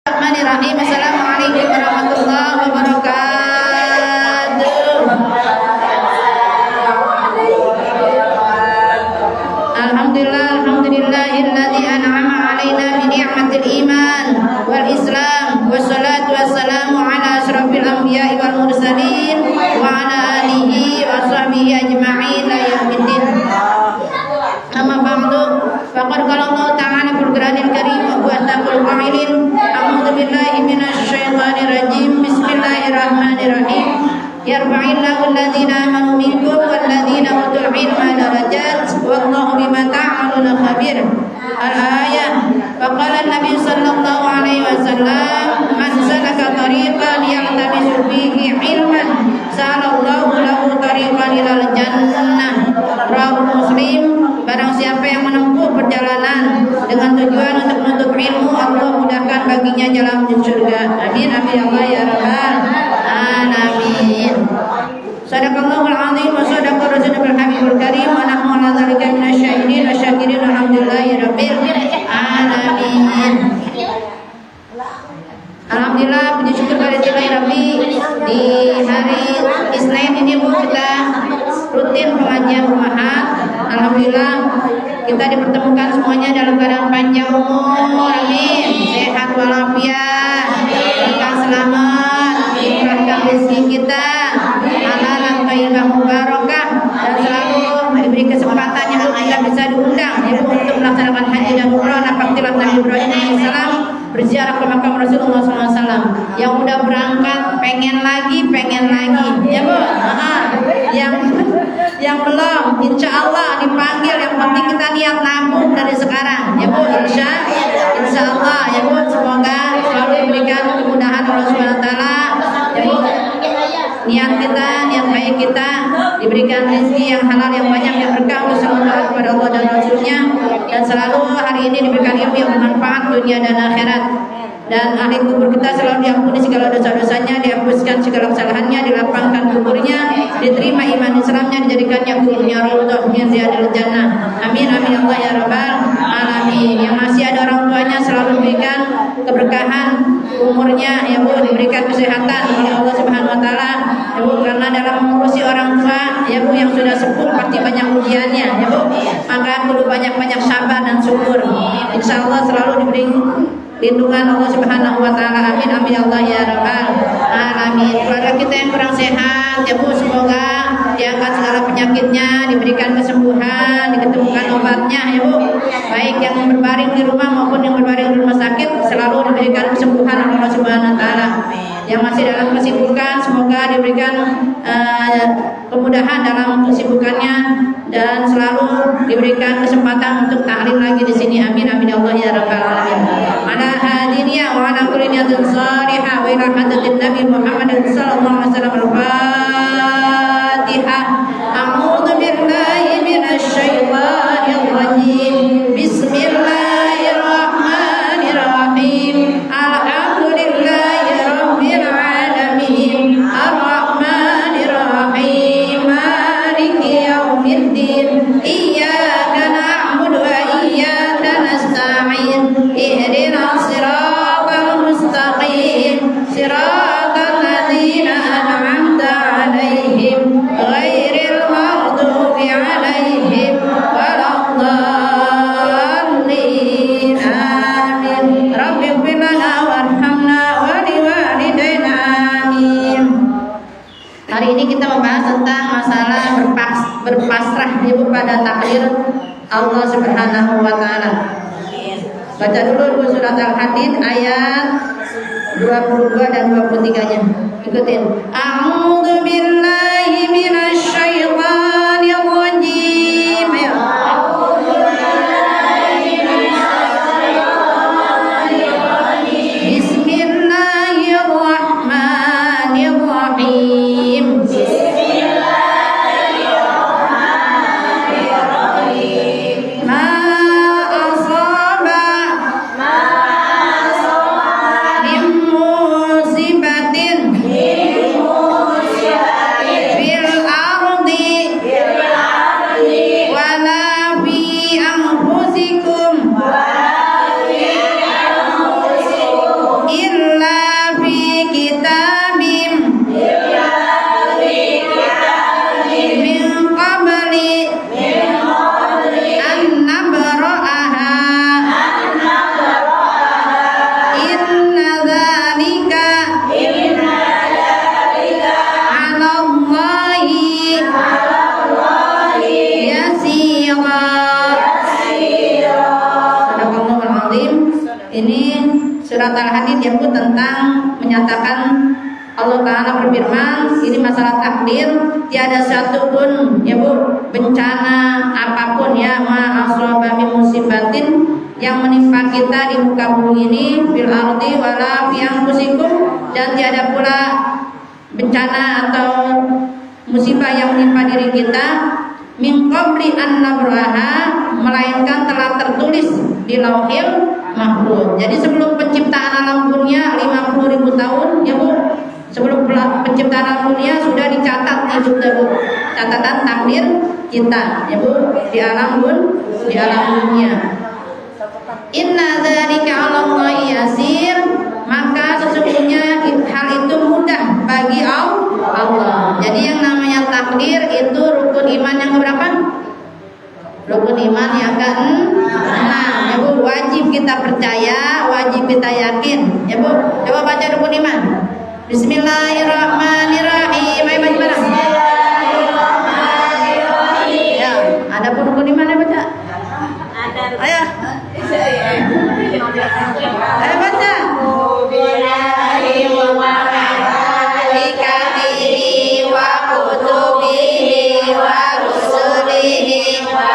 Bismillahirrahmanirrahim. Assalamualaikum warahmatullahi wabarakatuh. Alhamdulillahilladzi an'ama 'alaina bi ni'matil iman wal islam wassalatu wassalamu ala asyrafil anbiya'i wal mursalin wa ala alihi wa sahbihi ajma'in ila yaumiddin. Amma ba'du, faqad qala Allah ta'ala fil Qur'anil Karim wa attaqul qa'ilin a'udzu billahi minasy syaithanir rajim. Bismillahirrahmanirrahim. Yarfa'illahu alladhina amanu minkum walladhina utul ilma darajat wallahu bima ta'maluna khabir. Al-ayah. Faqala an-nabi sallallahu alaihi wasallam man salaka tariqan ya'tamisu fihi ilman salallahu lahu tariqan ilal jannah. Rawahu Muslim. Barang siapa yang menempuh perjalanan dengan tujuan untuk menuntut ilmu, Allah mudahkan baginya jalan menuju surga. Amin amin ya Allah ya rabbal alamin. Shadaqallahul azim wa shadaqa rasulul habibul karim wa nahnu ala dzalika minasyahidin wasyakirin alhamdulillahi rabbil alamin. Alhamdulillah, puji syukur kehadirat Rabbi. Di hari Isnin ini Bu, kita rutin pengajian rumahan. Alhamdulillah kita dipertemukan semuanya dalam keadaan panjang umur, amin, sehat walafiat, berkah selamat, diberkahkan rezeki kita, halal thayyibah mubarakah, dan selalu diberi kesempatan yang kita bisa diundang yaitu untuk melaksanakan haji dan umrah napaktilah Nabi Ibrahim alaihissalam, berziarah ke makam Rasulullah SAW. Yang udah berangkat pengen lagi ya Bu, yang belum insya Allah dipanggil, yang penting kita niat nabung dari sekarang ya Bu, insya Allah ya Bu, semoga selalu diberikan kemudahan Allah Subhanahu wa taala ya Bu. Niat baik kita diberikan rezeki yang halal, yang banyak, yang berkah, bersyukur kepada Allah dan Rasulnya, dan selalu hari ini diberikan ilmu yang bermanfaat dunia dan akhirat. Dan ahli kubur kita selalu diampuni segala dosa-dosanya, dihapuskan segala kesalahannya, dilapangkan kuburnya, diterima iman Islamnya, dijadikannya kuburnya raudhah min riyadil jannah. Amin amin Allah ya rabbal alamin. Yang masih ada orang tuanya selalu diberikan keberkahan umurnya ya Bu, diberikan kesehatan oleh Allah Subhanahu wa taala ya Bu, karena dalam mengurusi orang tua ya Bu yang sudah sepuh pasti banyak ujiannya ya Bu, maka perlu banyak-banyak sabar dan syukur. Insyaallah selalu diberi lindungan Allah Subhanahu wa taala. Amin amin Allah ya rabbal alamin. Keluarga kita yang kurang sehat ya Bu, semoga diangkat segala penyakitnya, diberikan kesembuhan, diketemukan obatnya ya Bu. Baik yang berbaring di rumah maupun yang berbaring di rumah sakit selalu diberikan kesembuhan oleh Allah Subhanahu wa taala. Yang masih dalam kesibukan semoga diberikan kemudahan dalam kesibukannya dan selalu diberikan kesempatan untuk ta'lim lagi di sini. Amin amin Allah ya rabbal alamin. Ala hadiniya wa ala kulli niyatin salihah wa ila hadratin Nabi Muhammad sallallahu alaihi wasallam. Al-Fatihah. A'udzu billahi minasy syaithanir rajim. Bismillahirrahmanirrahim. Alhamdulillahi rabbil alamin. Ar-Rahmanir Rahim. Maliki yaumiddin. Iyyaka na'budu wa iyyaka nasta'in. Ihdinas siratal mustaqim. Siratal ladzina an'amta 'alaihim ghairil maghdubi 'alaihim waladdallin. Amin. Rabbighfir lana warhamna wa liwalidayna. Amin. Hari ini kita membahas tentang masalah berpasrah ibu pada takdir Allah Subhanahu wa taala. Baca dulu surat Al-Hadid ayat 22 dan 23-nya. Ikutin. A'udzu billahi minasy syaithanir rajim. Bismillahirrahmanirrahim. Ma asaba min musibatin surat Al-Hadid yang tentang menyatakan Allah Ta'ala berfirman, ini masalah takdir, tiada satu pun ya Bu bencana apapun ya ma'asroba min musibatin yang menimpa kita di muka bumi ini fil ardi wala fi anfusikum, dan tiada pula bencana atau musibah yang menimpa diri kita min qabli an nabraha, melainkan telah tertulis di Lauhil Mahfuz. Jadi sebelum penciptaan alam dunia 50.000 tahun ya Bu, sebelum penciptaan alam dunia sudah dicatat itu Bu, catatan takdir kita ya Bu di alam dunia. Inna dzalika 'alallahi yasir, maka sesungguhnya hal itu mudah bagi Allah. Jadi yang namanya takdir itu rukun iman yang berapa? Rukun iman yang ke-6 ya Bu, wajib kita percaya, wajib kita yakin ya Bu. Coba baca rukun iman. Bismillahirrahmanirrahim. Ayo baca bareng. Ya, ada pun rukun iman ya baca. Ayo. Ayo baca. Malaikatihi wa kutubihi wa rusulihi wa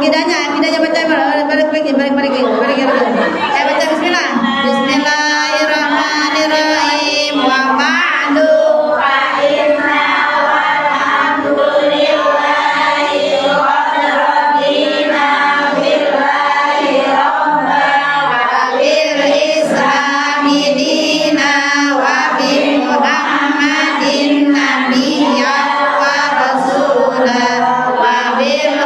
akidahnya baca balik. Baca bismillah. Bismillahirrahmanirrahim. Wa ba'du fa inna walhamdulillahi rabbil billahi rabbana wa bil islami dina wa bi muhammadin nabiyya wa rasula wa bil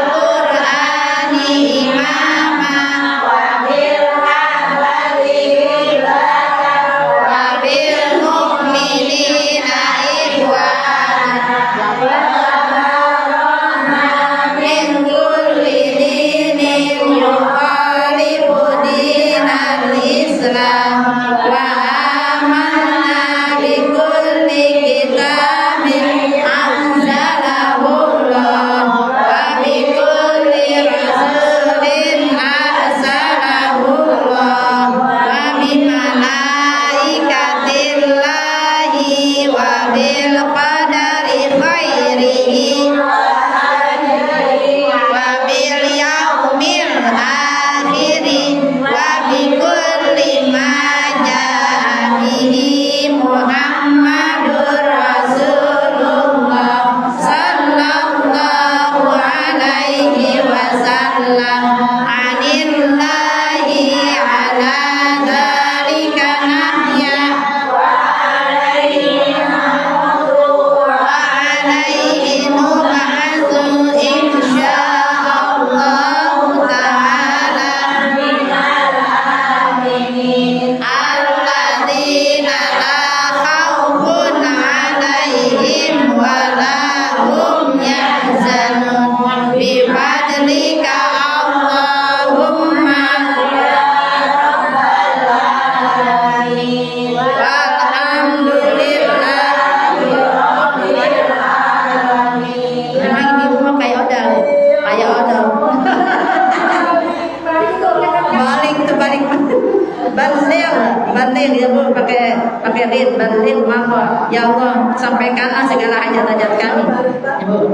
bandel ya Bu, pakai lid bandel maka ya Allah sampaikanlah segala hajat-hajat kami ya Bu.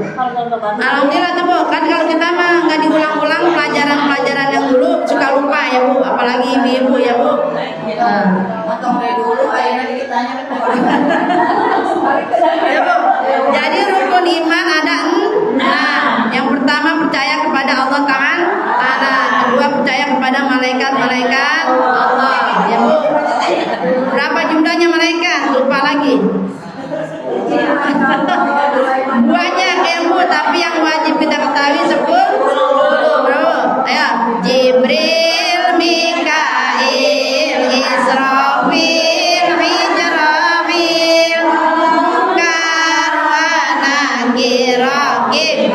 Alhamdulillah tuh Bu, kan kalau kita mah nggak diulang-ulang pelajaran-pelajaran yang dulu suka lupa ya Bu, apalagi ibu-ibu ya Bu. Potong dari dulu akhirnya ditanya Ya Bu, jadi rukun iman ada 6. Yang pertama percaya kepada Allah Ta'ala, kedua percaya kepada malaikat-malaikat Allah ya Bu. Berapa jumlahnya malaikat? Lupa lagi. Banyak ya Bu, tapi yang wajib kita ketahui 10. Bro, ayo. Jibril, Mikail, Israfil, Mijrafil, Munkar wa Nakir, Raqib,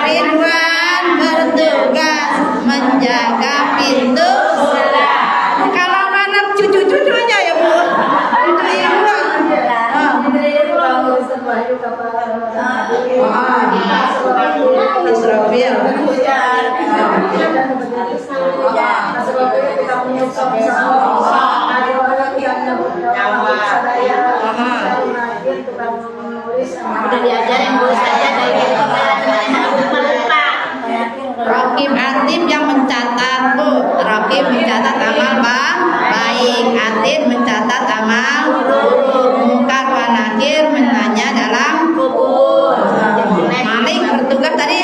Ridwan bertugas menjaga pintu surga. Kalau anak cucu-cucunya ya Bu, itu ibu. Israfil. Udah diajarin Bu saja dari lupa. Raqib Atid yang mencatat Bu. Raqib mencatat amal baik, Atid mencatat amal buruk. Munkar wa nakir menanya dalam kubur. Malik bertugas tadi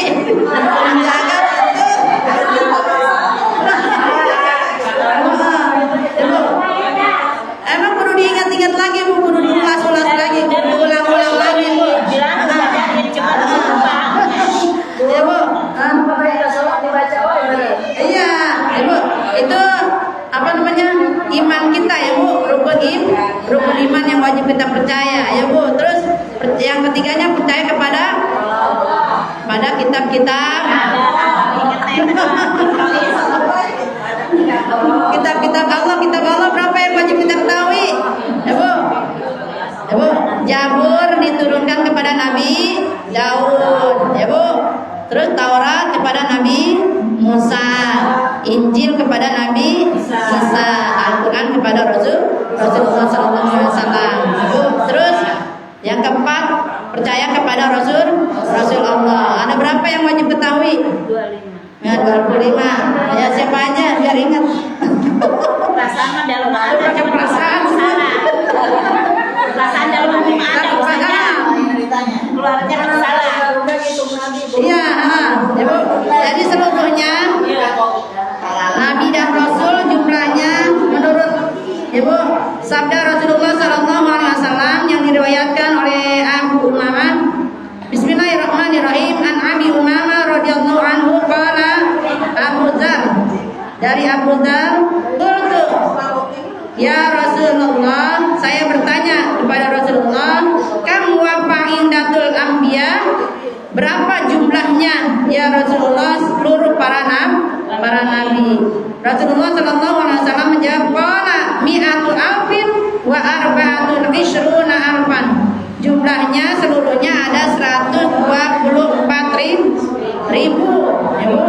menjaga emang perlu diingat-ingat lagi Bu, perlu diulas-ulas lagi, ulang-ulang lagi Bu. Ya Bu. Iya, Ibu. Itu apa namanya? Iman kita ya Bu, rukun iman yang wajib kita percaya ya Bu. Terus yang ketiganya percaya kepada kitab-kitab. Kitab Allah berapa yang wajib kita ketahui? Ya Bu. Ya Bu, Zabur diturunkan kepada Nabi Daud, ya Bu. Terus Taurat kepada Nabi Musa, Injil kepada Nabi Isa, Al-Quran kepada Rasulullah SAW. Terus yang keempat percaya kepada Rasul Allah. Ada berapa yang wajib ketahui? 25. Ya 25. Ya siapa aja biar ingat. Perasaan dalam hati. Pakai perasaan. Perasaan dalam hati ada. Keluarnya salah. Iya, ya Bu. Jadi seluruhnya Nabi dan Rasul jumlahnya menurut Ibu sabda Rasulullah SAW yang diriwayatkan oleh Abu Umamah. Bismillahirrahmanirrahim. An Abi Umamah radhiyallahu anhu qala Abu Dzar, dari Abu Dzar, qultu ya Rasulullah, saya bertanya kepada Rasulullah, kam wa indatul anbiya, berapa jumlahnya ya Rasulullah seluruh para nabi? Rasulullah sallallahu alaihi wasallam menjawab, qala mi'atu alfin wa arba'atun ishruna alfan. Jumlahnya seluruhnya ada 124 ribu. Ya Bu.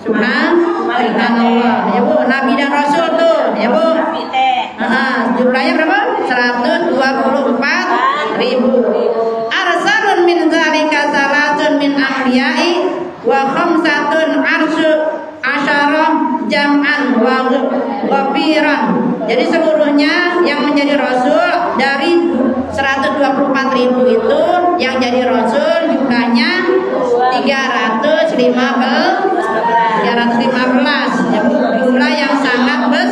Subhanallah. Ya Bu, Nabi dan Rasul tuh, ya Bu. Jumlahnya berapa? 124 ribu. Arsalun min zalika salatun min anbiya'i wa khamsatun asyarah jam'an wa ghafiran. Jadi seluruhnya yang menjadi rasul dari 124 ribu itu yang jadi rasul jumlahnya 315 ya Bu, jumlah yang sangat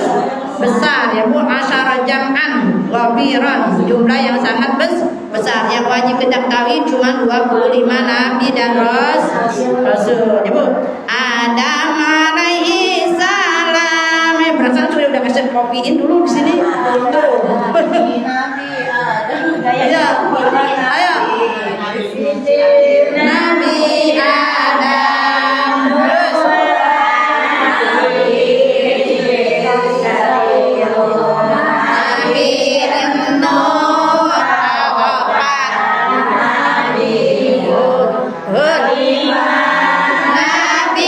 besar ya Bu. Asyara jam'an ghafiran, jumlah yang sangat besar. Yang wajib kita ketahui cuma 25 nabi dan rasul ya Bu. Adam alaihi salam. Perasaan sudah kasih kopiin dulu di sini. Ya, ayo. Nabi Adam terus Nabi Nuh, Nabi Hud, Nabi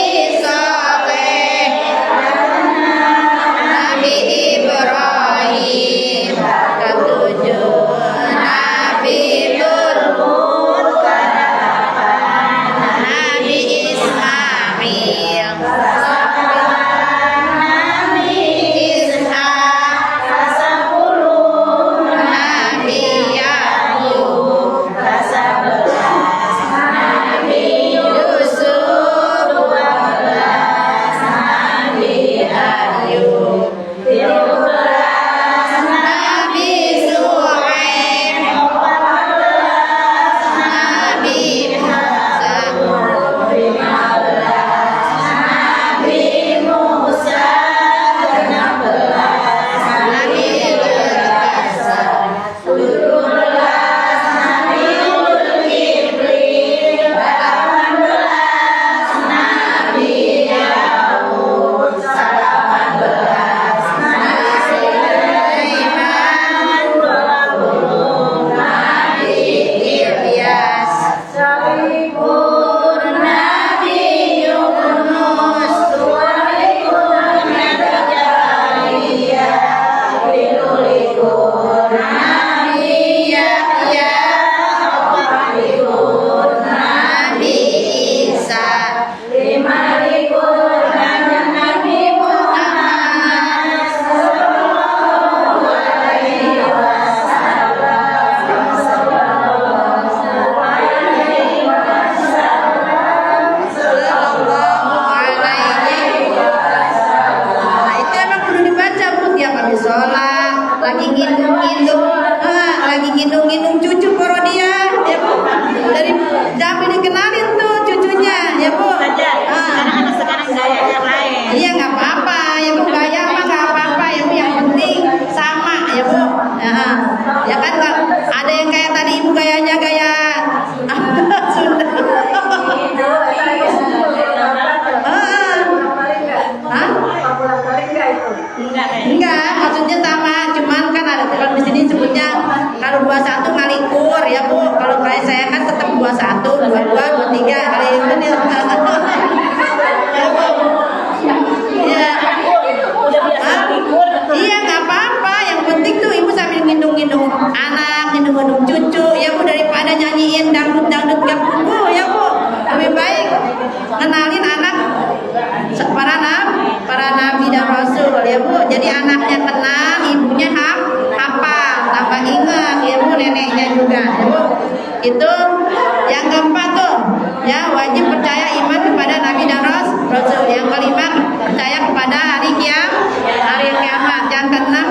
percaya iman kepada Nabi dan Rasul. Yang kelima, percaya kepada hari kiamat. Yang keenam,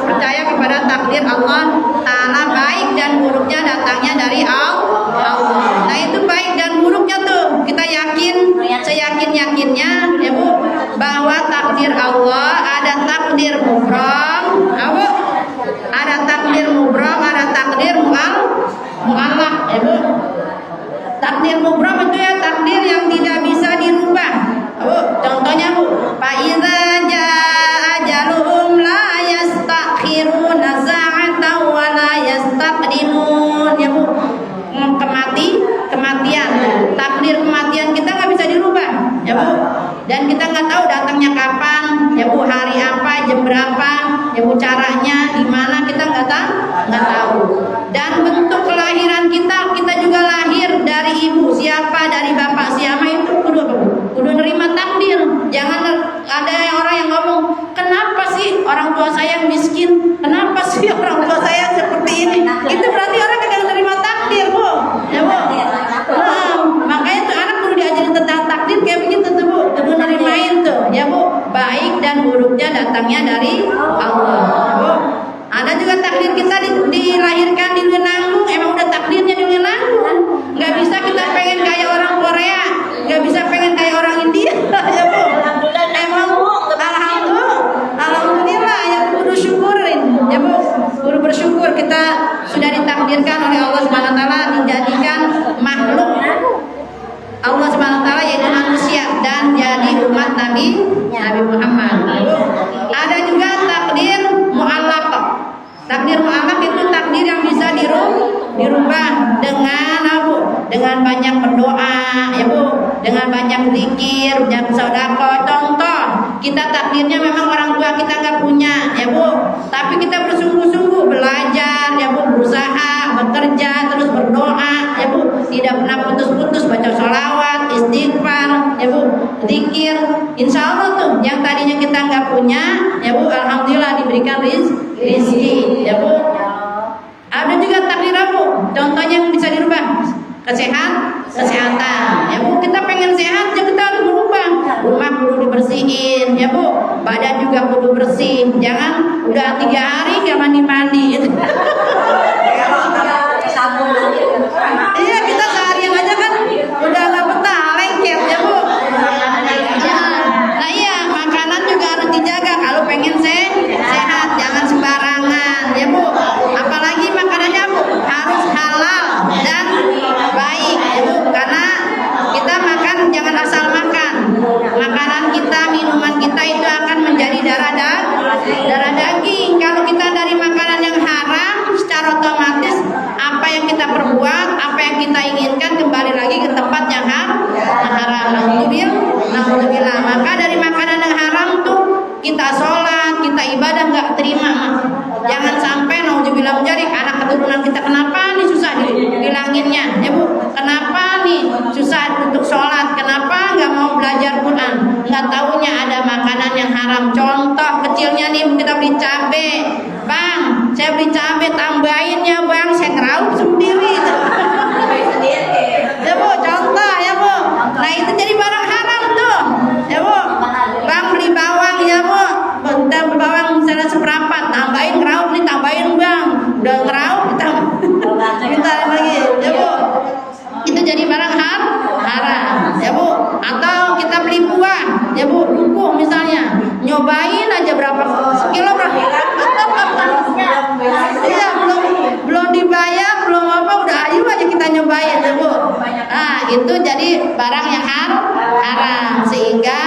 percaya kepada takdir Allah Ta'ala, baik dan buruknya datangnya dari Allah. Nah itu baik dan buruknya tuh kita yakin seyakin-yakinnya ya Bu, bahwa takdir Allah ada takdir mubrom, ada takdir mubrom, ada takdir mu'allaq ya Bu. Takdir mubrom itu ya takdir yang tidak bisa dirubah. Bu, contohnya Bu, fa iza jaa ajaluhum la yastakhiruna sa'atan wa la yastaqdimun ya Bu. Kematian, takdir kematian kita nggak bisa dirubah ya Bu, dan kita nggak tahu datangnya kapan ya Bu, hari apa, jam berapa ya Bu, caranya gimana kita nggak tahu. Dan bentuk kelahiran kita juga lahir dari ibu siapa, dari bapak siapa, itu kudu nerima takdir. Jangan ada orang yang ngomong, kenapa sih orang tua saya miskin, kenapa sih orang tua saya seperti ini, itu berarti orang kagak nerima takdir Bu ya Bu. Makanya tuh anak perlu diajarin tentang takdir kayak begitu tuh Bu, kudu nerimain tuh ya Bu, baik dan buruknya datangnya dari Allah Bu. Ada juga takdir kita dilahirkan di Lembang, emang udah takdirnya di Lembang. Nggak bisa kita pengen kayak orang Korea, nggak bisa pengen kayak orang India ya Bu. Emang alhamdulillah ya Bu, kudu syukurin ya Bu, kudu bersyukur kita sudah ditakdirkan oleh Allah Subhanahu wa taala dijadikan makhluk Allah Subhanahu wa taala, yaitu manusia, dan jadi umat Nabi Muhammad. Ada juga takdir mu'allaq. Takdir mu'allaq itu takdir yang bisa dirubah dengan apa? Dengan banyak berdoa ya Bu, dengan banyak zikir, banyak sedekah. Contoh, kita takdirnya memang orang tua kita nggak punya ya Bu, tapi kita bersungguh-sungguh belajar ya Bu, berusaha, bekerja, terus berdoa ya Bu, tidak pernah putus-putus baca sholawat, istighfar ya Bu, zikir. Insya Allah tuh yang tadinya kita nggak punya ya Bu, alhamdulillah diberikan rizki ya Bu. Ada juga takdir Bu, contohnya yang bisa dirubah, kesehatan ya Bu. Kita pengen sehat ya kita harus berubah, rumah kudu dibersihin ya Bu, badan juga kudu bersih, jangan udah 3 hari gak mandi iya, kita seharian aja kan udah gak betah, lengket ya Bu. Nah iya, makanan juga harus dijaga kalau pengen sehat, jangan sembarangan ya Bu. Apalagi makanannya Bu harus halal dan baik ya Bu, karena kita makan jangan asal makan. Makanan kita, minuman kita itu akan menjadi darah daging. Kalau kita dari makanan yang haram, secara otomatis apa yang kita perbuat, apa yang kita inginkan kembali lagi ke tempat yang haram. Alhamdulillah. Maka dari makanan yang haram tuh kita sholat, kita ibadah nggak terima. Jangan sampai naudzubillah menjadi anak keturunan kita, kenapa nih susah dibilanginnya ya Bu, kenapa nih susah untuk sholat, kenapa nggak mau belajar Quran, nggak taunya ada makanan yang haram. Contoh kecilnya nih, kita beli cabe, Bang, saya beli cabe, tambahin ya Bang, saya ngeraup sendiri ya Bu, contoh ya Bu. Nah itu jadi barang haram tuh ya Bu. Bang beli bawang ya Bu, bentar bawang misalnya seperempat, tambahin ngeraup nih, tambahin Bang, udah ngeraup kita lagi ya Bu. Itu jadi barang haram ya Bu. Atau kita beli buah ya Bu, dukuh misalnya, nyobain aja berapa kilo iya, belum dibayar, belum apa, udah ayo aja kita nyobain ya Bu. Nah itu jadi barang yang haram, sehingga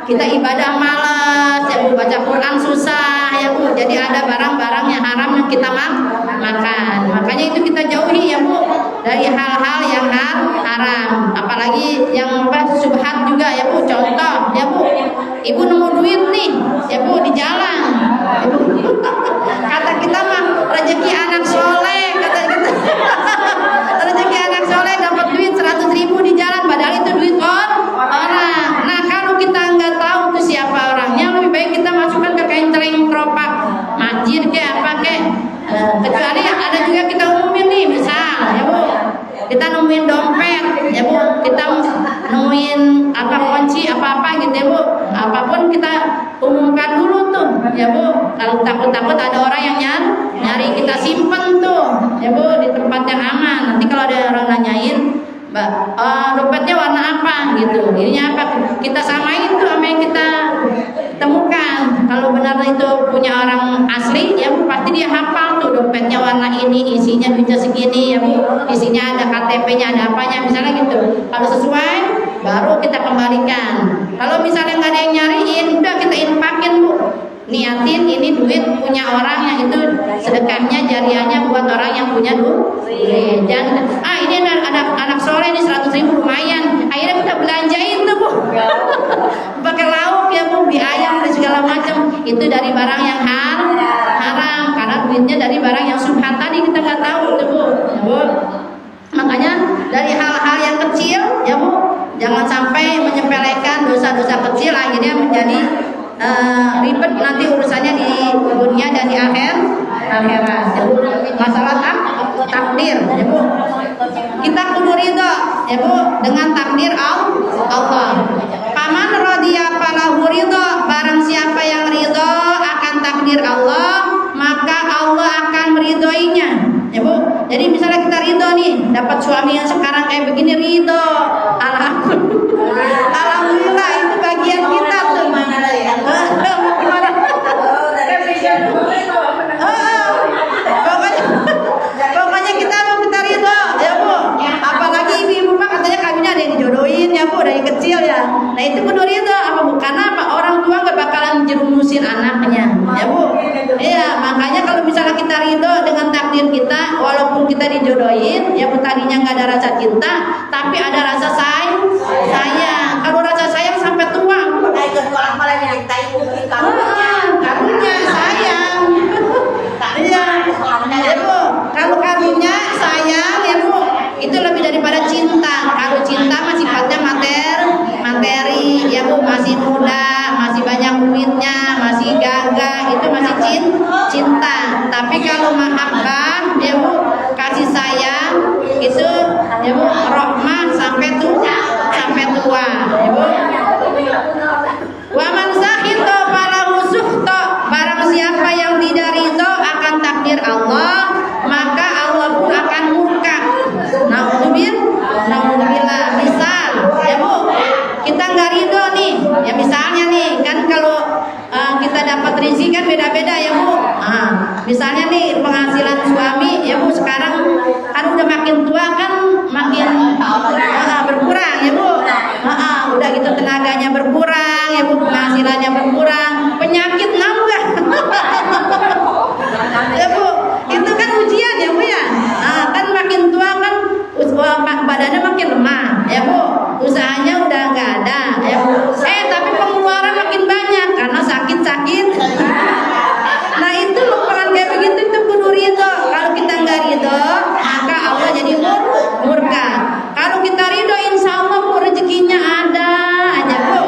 kita ibadah malas ya Bu, baca Quran susah ya Bu. Jadi ada barang-barang yang haram yang kita makan. Makanya itu kita jauhi ya Bu, dari hal-hal yang haram. Apalagi yang subhat juga ya Bu. Contoh ya Bu, ibu nemu duit nih ya Bu di jalan ya Bu. Kata kita mah rezeki anak soleh, kata kita rezeki anak soleh dapat duit 100.000 di jalan, padahal itu duit orang. Nah kalau kita nggak tahu tuh siapa orangnya, lebih baik kita masukkan ke kain celeng keropak masjid kayak apa kayak. Kecuali ada juga kita umumin nih, misal ya Bu, kita nemuin dompet ya Bu, kita nemuin ya Bu. Kalau takut-takut ada orang yang nyari, kita simpen tuh, ya Bu, di tempat yang aman. Nanti kalau ada orang nanyain, Mbak, dompetnya warna apa gitu, ininya apa, kita samain tuh sama yang kita temukan. Kalau benar itu punya orang asli, ya Bu, pasti dia hafal tuh dompetnya warna ini, isinya duitnya segini, ya Bu, isinya ada KTP-nya, ada apanya, misalnya gitu. Kalau sesuai, baru kita kembalikan. Kalau misalnya nggak ada yang nyariin, udah kita infakin Bu. Niatin ini duit punya orang yang itu sedekahnya jariahnya buat orang yang punya duit. Jangan ini ada anak sore ini 100.000 lumayan. Akhirnya kita belanjain tuh Bu. Pakai lauk ya Bu, mie ayam dan segala macam. Itu dari barang yang haram karena duitnya dari barang yang subhan tadi kita nggak tahu tuh Bu. Ya, Bu. Makanya dari hal-hal yang kecil ya Bu, jangan sampai menyepelekan dosa-dosa kecil akhirnya menjadi ribet nanti urusannya di dunia dan di akhirat. Masalah takdir, ya Bu. Kita kudu ridho, ya Bu, dengan takdir Allah. Paman radiya falahu ridho, barang siapa yang ridho akan takdir Allah, maka Allah akan meridhoinya, ya Bu. Jadi misalnya kita ridho nih, dapat suami yang sekarang kayak begini, ridho, alhamdulillah itu bagian kita tuh. Pokoknya kita ridho ya Bu. Apalagi ibu mah katanya kawinnya ada yang dijodohin ya Bu dari kecil ya. Nah itu kudu ridho apa Bu? Karena apa? Orang tua gak bakalan jerumusin anaknya ya Bu. Iya, makanya kalau misalnya kita ridho dengan takdir kita, walaupun kita dijodohin ya Bu, tadinya gak ada rasa cinta, tapi ada rasa sayang. Kalau rasa sayang sampai tua karunya sayang. Iya, ya Bu. Kalau karunya sayang ya Bu, itu lebih daripada cinta. Kalau cinta masih sifatnya materi ya Bu, masih muda, masih banyak duitnya, masih gagah, itu masih cinta. Tapi kalau mahabbah ya Bu, kasih sayang itu ya Bu, rahmah sampai tua ya Bu. Wa man sakhita falahu sukhta, barang siapa yang tidak ridho akan takdir Allah, maka Allah pun akan murka. Naudzubillah. Misal ya Bu, kita nggak ridho nih, ya misalnya nih kan kalau kita dapat rezeki kan beda-beda ya Bu. Misalnya nih penghasilan suami ya Bu, sekarang kan udah makin tua kan makin berkurang ya Bu. Udah gitu tenaganya berkurang ya Bu, penghasilannya berkurang, penyakit nambah. Ya Bu, itu kan ujian ya Bu ya. Kan makin tua kan badannya makin lemah ya Bu, usahanya udah nggak ada ya Bu. Tapi pengeluaran makin banyak karena sakit. Nah itu peran kayak begitu itu kudu ridho. Kalau kita nggak ridho, maka Allah jadi murka. Kalau kita ridho, insya Allah Bu, rezekinya ada aja Bu.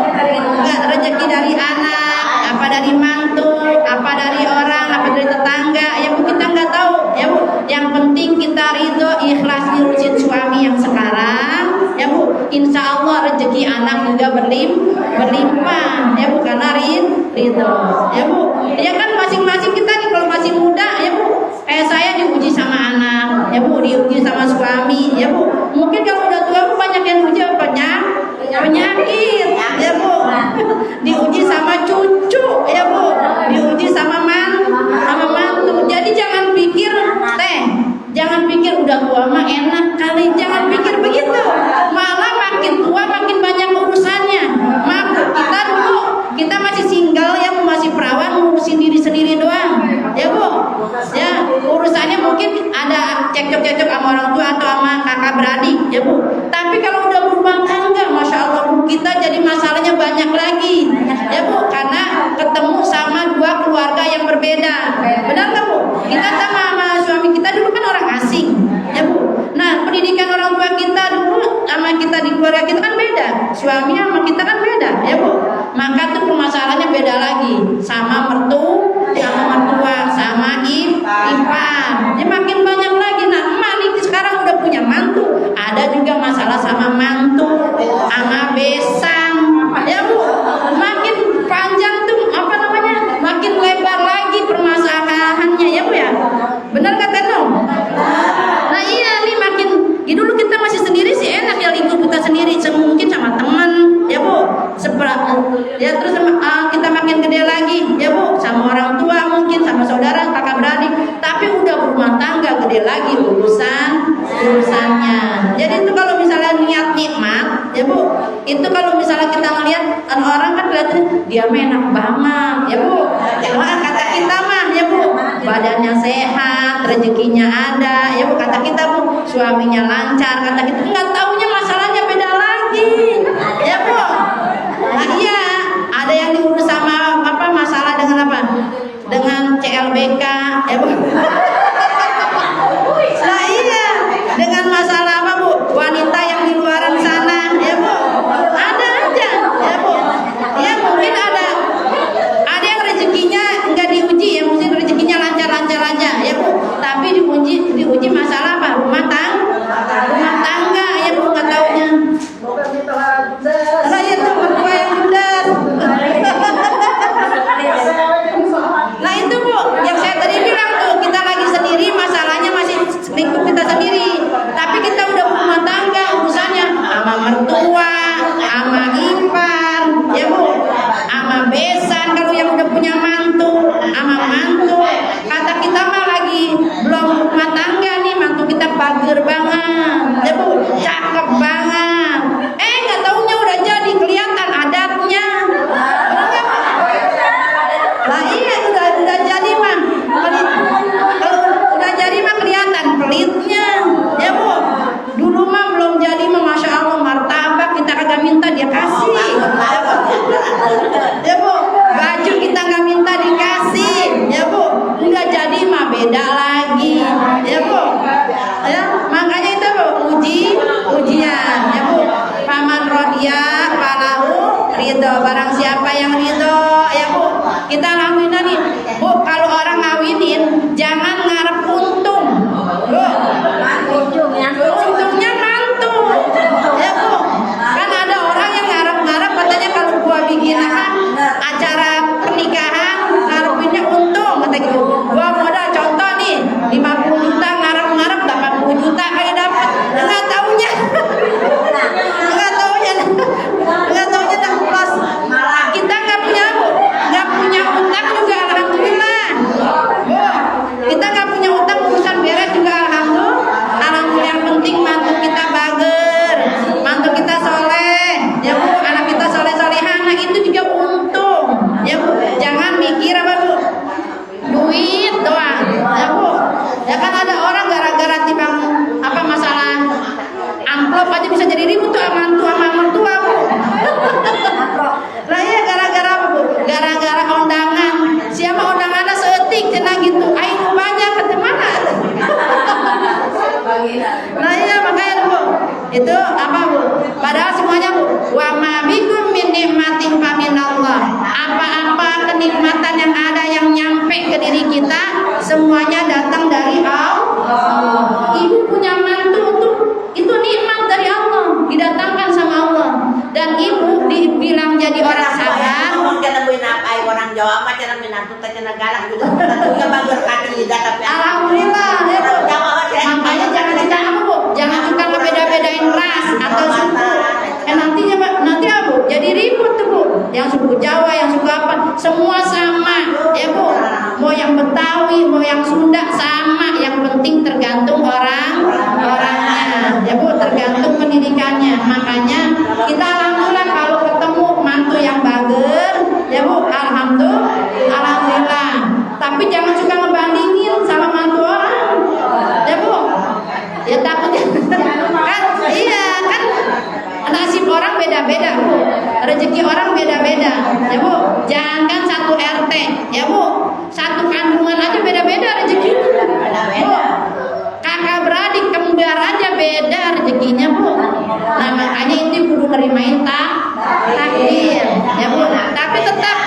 Nggak rezeki dari anak, apa dari mantu, apa dari orang, apa dari tetangga ya Bu, kita nggak tahu ya Bu. Yang penting kita ridho, ikhlas ngurusin suami yang sekarang ya Bu. Insya Allah rezeki anak juga berlimpah ya Bu, karena ridho ya Bu. Ya kan masing-masing kita nih kalau masih muda ya Bu, kayak saya diuji sama anak ya Bu, diuji sama suami ya Bu. Mungkin kalau udah tua Bu banyak yang uji penyakit ya Bu, diuji sama cucu ya Bu, diuji sama mantu. Jadi jangan pikir jangan pikir udah tua mah enak kali, jangan pikir begitu. Malah makin tua makin banyak urusannya. Kita dulu kita masih single ya Bu, masih perawan, ngurusin diri sendiri doang ya Bu. Ya urusannya mungkin ada cekcok sama orang tua atau sama kakak beradik ya Bu. Tapi kalau udah berumah tangga, masya Allah Bu, kita jadi masalahnya banyak lagi ya Bu, karena ketemu sama dua keluarga yang berbeda. Benar nggak Bu? Kita sama suami kita dulu kan orang asing ya Bu. Nah pendidikan orang tua kita dulu sama kita di keluarga kita kan beda, suami sama kita kan beda ya Bu. Maka tuh permasalahannya beda lagi, sama mertua, sama ipar. Dia makin banyak lagi. Nah emak nih sekarang udah punya mantu, ada juga masalah sama mantu, sama besang ya Bu. Makin panjang tuh makin lebar Ya terus kita makin gede lagi, ya Bu, sama orang tua mungkin, sama saudara, kakak beradik, tapi udah berumah tangga gede lagi urusannya. Jadi itu kalau misalnya niat nikmat, ya Bu, itu kalau misalnya kita ngelihat orang kan kelihatan dia enak banget, ya Bu. Wah, kata kita mah, ya Bu, badannya sehat, rezekinya ada, ya Bu, kata kita Bu, suaminya lancar, kata kita, nggak taunya masalahnya beda lagi, ya Bu. Nah iya, ada yang diurus sama apa masalah dengan apa? Dengan CLBK, ya Bu. Nah iya, dengan masalah apa Bu? Wanita yang di luaran sana, ya Bu. Ada aja, ya Bu. Ya mungkin ada yang rezekinya nggak diuji, ya mungkin rezekinya lancar-lancar aja, ya Bu. Tapi diuji masalah apa? Rumah tangga, ya Bu, nggak taunya. Nah itu mertua yang judes. Nah itu Bu, yang saya tadi bilang tuh, kita lagi sendiri, masalahnya masih lingkup kita sendiri. Tapi kita udah berumah tangga, urusannya sama mertua, sama ipar, ya Bu, sama besan kalau yang udah punya mantu, sama mantu. Kata kita mah lagi belum rumah tangga nih, mantu kita pager banget, ya Bu, cakep banget. Nggak taunya udah jadi, kelihatan adatnya. Lah iya, udah jadi mah pelit. Kalau udah jadi mah kelihatan pelitnya, ya Bu. Dulu mah belum jadi mah masya Allah martabak kita kagak minta dia kasih, ya Bu. Baju kita nggak minta dikasih, ya Bu. Udah jadi mah beda lagi, ya Bu. Ya makanya itu Bu, ujian, ya Bu. Paman rodia palahu ridho, barang siapa yang ridho, ya Bu. Kita alhamdulillah nih Bu, kalau orang ngawinin jangan ngarep untung Bu, untungnya mantu, ya Bu. Kan ada orang yang ngarep-ngarep katanya kalau gua bikin acara pernikahan ngarepinnya untung, kata gitu. Gua modal contoh nih 50 juta, ngarep-ngarep 80 juta kayak dapat, nggak taunya dah plus. Kita nggak punya Bu, nggak punya utang juga alhamdulillah Bu. Kita nggak punya utang, urusan beres juga alhamdulillah. Yang penting mantu kita bager, mantu kita soleh, ya Bu, anak kita soleh-solehan, nah itu juga untung, ya Bu. Jangan mikir apa Bu, duit doang, ya Bu. Ya kan ada orang gara-gara timbang apa masalah amplop aja bisa jadi ribut tuh mantu sama mertua Bu. Nah ya gara-gara apa Bu? Gara-gara undangan. Siapa undangannya seetik cenah gitu. Aing banyak ke mana? Nah ya makanya Bu, itu apa Bu? Padahal semuanya Bu, wa ma bikum min nikmatin fa minallah. Apa-apa kenikmatan yang ada yang nyampe ke diri kita semuanya datang dari Allah. Ibu punya mantu itu nikmat dari Allah, didatangkan sama Allah. Dan ibu dibilang jadi orang sabar. Orang Jawa mah cara minantu teh cenah galak juga. Tentunya bagus kaki tapi alhamdulillah ya Bu. Makanya jangan Bu, jangan suka ngebeda-bedain ras atau suku. Nanti apa Bu? Jadi ribut tuh Bu. Yang suku Jawa, yang suku apa, semua sama ya Bu. Mau yang Betawi, mau yang Sunda sama. Yang penting tergantung orangnya ya Bu, tergantung pendidikannya. Makanya kita alhamdulillah kalau ketemu mantu yang bager, ya Bu, alhamdulillah. Tapi jangan suka ngebandingin sama mantu orang, ya Bu. Ya takutnya kan, iya kan nasib orang beda-beda Bu, rezeki orang beda-beda, ya Bu. Jangan satu RT, ya Bu, satu kandungan aja beda-beda rezekinya Bu. Kakak beradik kembar aja beda rezekinya Bu. Nah makanya ini kudu nerimain takdir, ya Bu. Tapi tetap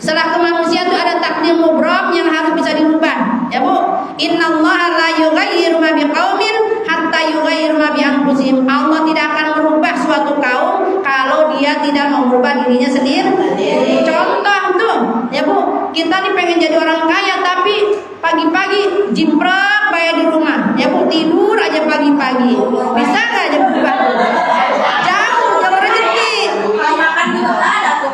setelah ke manusia itu ada takdir mubrom yang harus bisa dirubah, ya Bu. Innallaha la yughayyiru ma biqaumin hatta yughayyiru ma bi anfusihim. Allah tidak akan merubah suatu kaum kalau dia tidak mau merubah dirinya sendiri. Contoh tuh, ya Bu, kita nih pengen jadi orang kaya tapi pagi-pagi jimprek kayak di rumah, ya Bu, tidur aja pagi-pagi. Bisa nggak jadi berubah? Jauh rezeki. Makan juga ada kok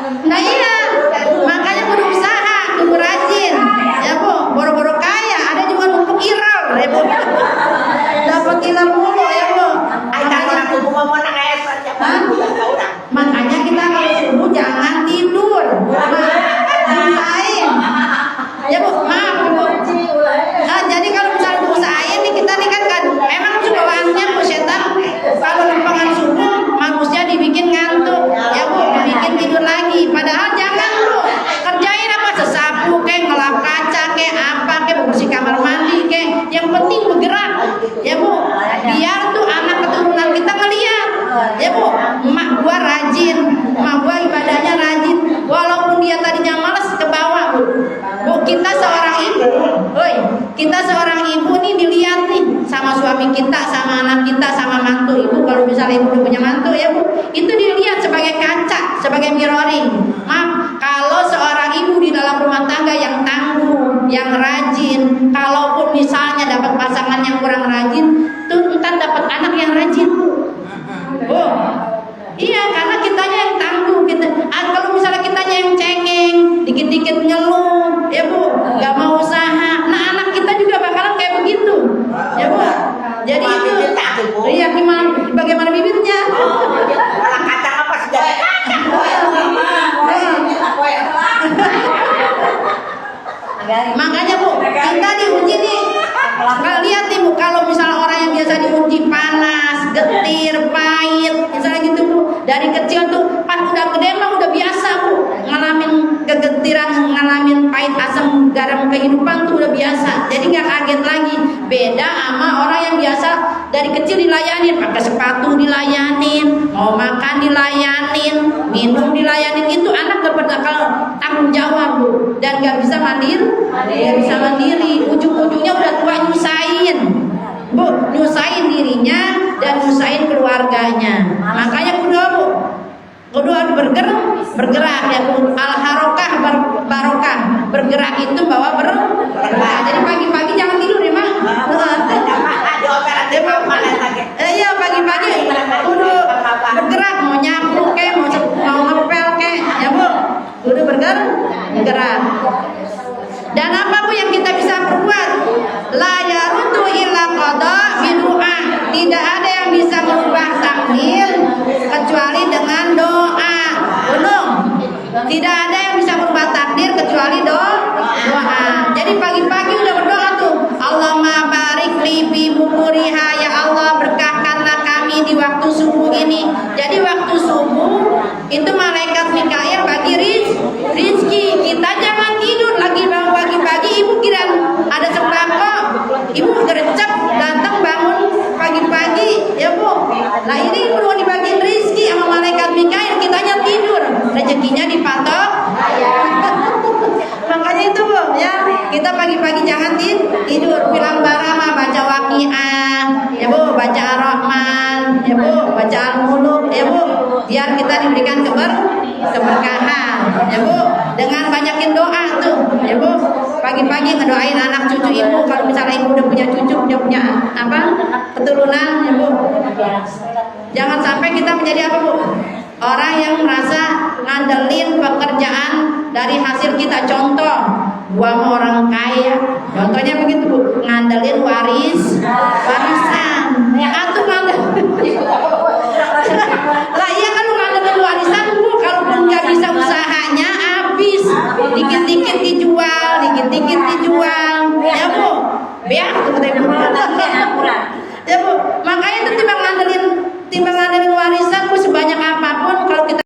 Kita seorang ibu nih dilihat nih sama suami kita, sama anak kita, sama mantu ibu. Kalau misalnya ibu udah punya mantu ya bu, itu dilihat sebagai kaca, sebagai mirroring. Maaf, kalau seorang ibu di dalam rumah tangga yang tangguh, yang rajin, kalaupun misalnya dapat pasangan yang kurang rajin, tuh ntar dapat anak yang rajin bu. Oh, iya, karena kitanya yang tangguh. Kalau misalnya kitanya yang cengeng, dikit-dikit ngeluh, ya bu, nggak mau usaha. Nah anak kita juga bakalan kayak begitu, ya bu. Jadi itu, iya gimana? Bagaimana bibirnya? Orang kacang apa sudah kacang? Makanya bu, kita diuji nih. Kalau lihat nih bu, kalau misalnya orang yang biasa diuji panas, getir, pahit, misalnya gitu bu, dari kecil tuh pas udah gede mah udah biasa bu, ngalamin kegetiran, ngalamin pahit, asam, garam kehidupan tuh udah biasa. Jadi nggak kaget lagi. Beda sama orang yang biasa dari kecil dilayanin, pakai sepatu dilayanin, mau makan dilayanin, minum dilayanin. Itu anak gak bakal tanggung jawab bu, dan nggak bisa mandiri. Dia bisa mandiri, ujung-ujungnya udah tua nyusahin bu, nyusahin dirinya dan nyusahin keluarganya. Makanya kudu bergerak ya bu. Al harokah barokah, bergerak itu bawa berkah. Jadi pagi-pagi jangan tidur ya mak. Iya pagi-pagi kudu bergerak, mau nyapu ke, mau ngepel ke, ya bu, kudu bergerak. Dan apa bu yang kita bisa perbuat? La yarutu illa qada bidu'a. Tidak ada yang bisa merubah takdir kecuali dengan doa. Benar? Tidak ada yang bisa merubah takdir kecuali doa. Jadi pagi-pagi udah berdoa tuh. Allahumma barik li fi bukuriha, ya Allah berkahkanlah kami di waktu subuh ini. Jadi waktu subuh itu malaikat Mikail bagi rizki. Kita jangan tidur lagi pagi-pagi, ibu kira ada sembako, ibu gercep datang bangun pagi-pagi ya bu. Nah ini perlu dibagiin rizki sama malaikat Mikail, kitanya tidur, rezekinya dipatok. Makanya itu bu ya, kita pagi-pagi jangan tidur. Bilang barama, baca waqiah ya bu, baca ar-Rahman ya bu, baca al-Muluk ya bu, biar kita diberikan keberkahan ya bu, dengan banyakin doa tuh ya bu. Pagi-pagi ngedoain anak cucu ibu, kalau misalnya ibu udah punya cucu, udah punya apa keturunan ya bu. Jangan sampai kita menjadi apa bu, orang yang merasa ngandelin pekerjaan dari hasil kita. Contoh, gua mau orang kaya, contohnya begitu bu, ngandelin warisan ya atuh lah iya, kalau ngandelin warisan bu, kalaupun nggak bisa usahanya habis, dikit-dikit